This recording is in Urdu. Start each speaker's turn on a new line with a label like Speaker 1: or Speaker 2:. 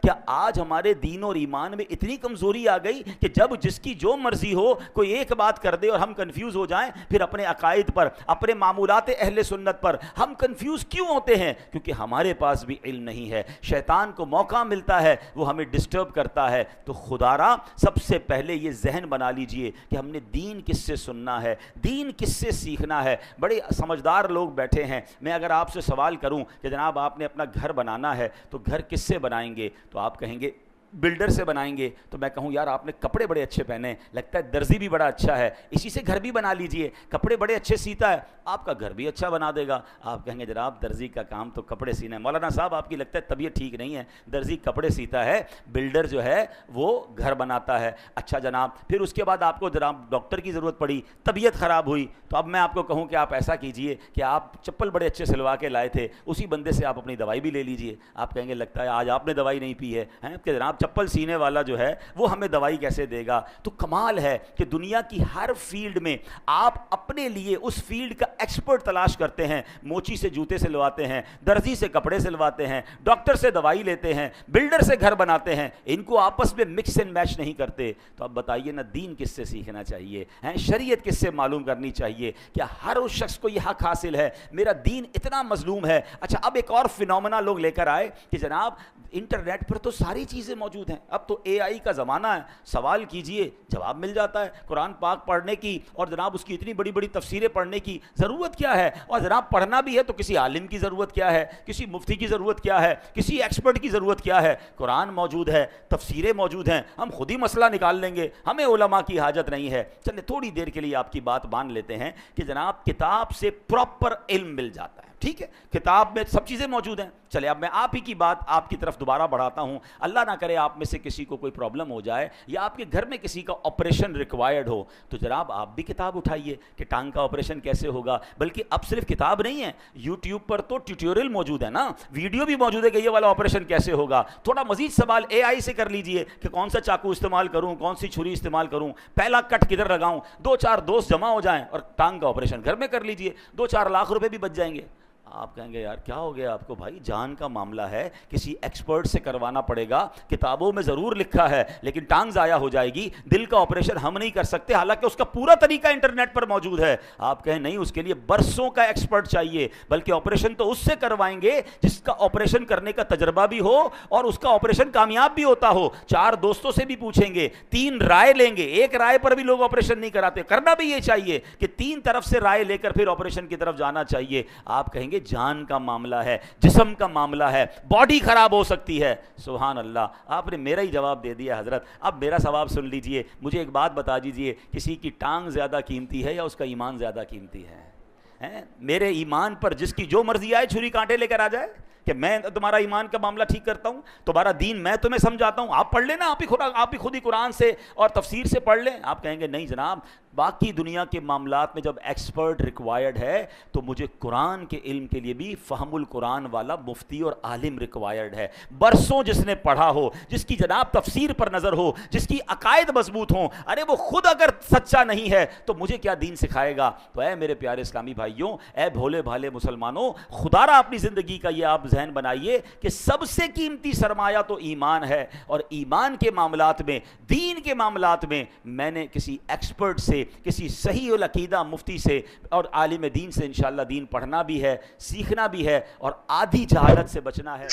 Speaker 1: کیا آج ہمارے دین اور ایمان میں اتنی کمزوری آ گئی کہ جب جس کی جو مرضی ہو کوئی ایک بات کر دے اور ہم کنفیوز ہو جائیں؟ پھر اپنے عقائد پر، اپنے معمولات اہل سنت پر ہم کنفیوز کیوں ہوتے ہیں؟ کیونکہ ہمارے پاس بھی علم نہیں ہے، شیطان کو موقع ملتا ہے وہ ہمیں ڈسٹرب کرتا ہے۔ تو خدا را سب سے پہلے یہ ذہن بنا لیجئے کہ ہم نے دین کس سے سننا ہے، دین کس سے سیکھنا ہے۔ بڑے سمجھدار لوگ بیٹھے ہیں، میں اگر آپ سے سوال کروں کہ جناب آپ نے اپنا گھر بنانا ہے تو گھر کس سے بنائیں گے، تو آپ کہیں گے بلڈر سے بنائیں گے۔ تو میں کہوں یار آپ نے کپڑے بڑے اچھے پہنے ہیں، لگتا ہے درزی بھی بڑا اچھا ہے، اسی سے گھر بھی بنا لیجئے، کپڑے بڑے اچھے سیتا ہے، آپ کا گھر بھی اچھا بنا دے گا۔ آپ کہیں گے جناب درزی کا کام تو کپڑے سینا ہے۔ مولانا صاحب آپ کی لگتا ہے طبیعت ٹھیک نہیں ہے، درزی کپڑے سیتا ہے، بلڈر جو ہے وہ گھر بناتا ہے۔ اچھا جناب، پھر اس کے بعد آپ کو جناب ڈاکٹر کی ضرورت پڑی، طبیعت خراب ہوئی، تو اب میں آپ کو کہوں کہ آپ ایسا کیجئے کہ آپ چپل بڑے اچھے سلوا کے لائے تھے، اسی بندے سے آپ اپنی دوائی بھی لے لیجئے۔ آپ کہیں گے لگتا ہے آج آپ نے دوائی نہیں پی ہے کہ جناب چپل سینے والا جو ہے وہ ہمیں دوائی کیسے دے گا؟ تو کمال ہے کہ دنیا کی ہر فیلڈ میں آپ اپنے لیے اس فیلڈ کا ایکسپرٹ تلاش کرتے ہیں۔ موچی سے جوتے سلواتے ہیں، درزی سے کپڑے سلواتے ہیں، ڈاکٹر سے دوائی لیتے ہیں، بلڈر سے گھر بناتے ہیں، ان کو آپس میں مکس اینڈ میچ نہیں کرتے۔ تو اب بتائیے نا دین کس سے سیکھنا چاہیے، شریعت کس سے معلوم کرنی چاہیے؟ کیا ہر اس شخص کو یہ حق حاصل ہے؟ میرا دین اتنا مظلوم ہے۔ اچھا اب ایک اور فینومینا لوگ لے کر آئے کہ جناب انٹرنیٹ پر تو ساری چیزیں موجود ہیں، اب تو اے آئی کا زمانہ ہے، سوال کیجئے جواب مل جاتا ہے۔ قرآن پاک پڑھنے کی اور جناب اس کی اتنی بڑی بڑی تفسیریں پڑھنے کی ضرورت کیا ہے؟ اور جناب پڑھنا بھی ہے تو کسی عالم کی ضرورت کیا ہے، کسی مفتی کی ضرورت کیا ہے، کسی ایکسپرٹ کی ضرورت کیا ہے؟ قرآن موجود ہے، تفسیریں موجود ہیں، ہم خود ہی مسئلہ نکال لیں گے، ہمیں علماء کی حاجت نہیں ہے۔ چلے تھوڑی دیر کے لیے آپ کی بات مان لیتے ہیں کہ جناب کتاب سے پراپر علم مل جاتا ہے، ٹھیک ہے، کتاب میں سب چیزیں موجود ہیں۔ چلے اب میں آپ ہی کی بات آپ کی طرف دوبارہ بڑھاتا ہوں، اللہ نہ کرے آپ میں سے کسی کو کوئی پرابلم ہو جائے یا آپ کے گھر میں کسی کا آپریشن ریکوائرڈ ہو، تو جناب آپ بھی کتاب اٹھائیے کہ ٹانگ کا آپریشن کیسے ہوگا۔ بلکہ اب صرف کتاب نہیں ہے، یوٹیوب پر تو ٹیوٹوریل موجود ہے نا، ویڈیو بھی موجود ہے کہ یہ والا آپریشن کیسے ہوگا۔ تھوڑا مزید سوال اے آئی سے کر لیجئے کہ کون سا چاقو استعمال کروں، کون سی چھری استعمال کروں، پہلا کٹ کدھر لگاؤں، دو چار دوست جمع ہو جائیں اور ٹانگ کا آپریشن گھر میں کر لیجئے، 2-4 لاکھ روپے بھی بچ جائیں گے۔ آپ کہیں گے یار کیا ہو گیا آپ کو؟ بھائی جان کا معاملہ ہے، کسی ایکسپرٹ سے کروانا پڑے گا، کتابوں میں ضرور لکھا ہے لیکن ٹانگ ضائع ہو جائے گی، دل کا آپریشن ہم نہیں کر سکتے، حالانکہ اس کا پورا طریقہ انٹرنیٹ پر موجود ہے۔ آپ کہیں نہیں، اس کے لیے برسوں کا ایکسپرٹ چاہیے، بلکہ آپریشن تو اس سے کروائیں گے جس کا آپریشن کرنے کا تجربہ بھی ہو اور اس کا آپریشن کامیاب بھی ہوتا ہو۔ 4 دوستوں سے بھی پوچھیں گے، 3 رائے لیں گے، ایک رائے پر بھی لوگ آپریشن نہیں کراتے۔ کرنا بھی یہ چاہیے کہ 3 طرف سے رائے لے کر پھر آپریشن کی طرف جانا چاہیے۔ آپ کہیں گے جان کا معاملہ ہے، جسم کا معاملہ ہے، باڈی خراب ہو سکتی ہے۔ سبحان اللہ، آپ نے میرا ہی جواب دے دیا حضرت۔ اب میرا ثواب سن لیجئے، مجھے ایک بات بتا دیجئے، کسی کی ٹانگ زیادہ قیمتی ہے یا اس کا ایمان زیادہ قیمتی ہے؟ میرے ایمان پر جس کی جو مرضی آئے چھری کانٹے لے کر آ جائے کہ میں تمہارا ایمان کا معاملہ ٹھیک کرتا ہوں، تمہارا دین میں تمہیں سمجھاتا ہوں، آپ پڑھ لینا، آپ ہی خود ہی قرآن سے اور تفسیر سے پڑھ لیں۔ آپ کہیں گے نہیں جناب، باقی دنیا کے معاملات میں جب ایکسپرٹ ریکوائرڈ ہے تو مجھے قرآن کے علم کے لیے بھی فہم القرآن والا مفتی اور عالم ریکوائرڈ ہے، برسوں جس نے پڑھا ہو، جس کی جناب تفسیر پر نظر ہو، جس کی عقائد مضبوط ہوں۔ ارے وہ خود اگر سچا نہیں ہے تو مجھے کیا دین سکھائے گا؟ تو اے میرے پیارے اسلامی بھائیوں، اے بھولے بھالے مسلمانوں، خدا را اپنی زندگی کا یہ آپ ذہن بنائیے کہ سب سے قیمتی سرمایہ تو ایمان ہے، اور ایمان کے معاملات میں، دین کے معاملات میں میں نے کسی ایکسپرٹ سے، کسی صحیح العقیدہ مفتی سے اور عالم دین سے انشاءاللہ دین پڑھنا بھی ہے، سیکھنا بھی ہے اور آدھی جہالت سے بچنا ہے۔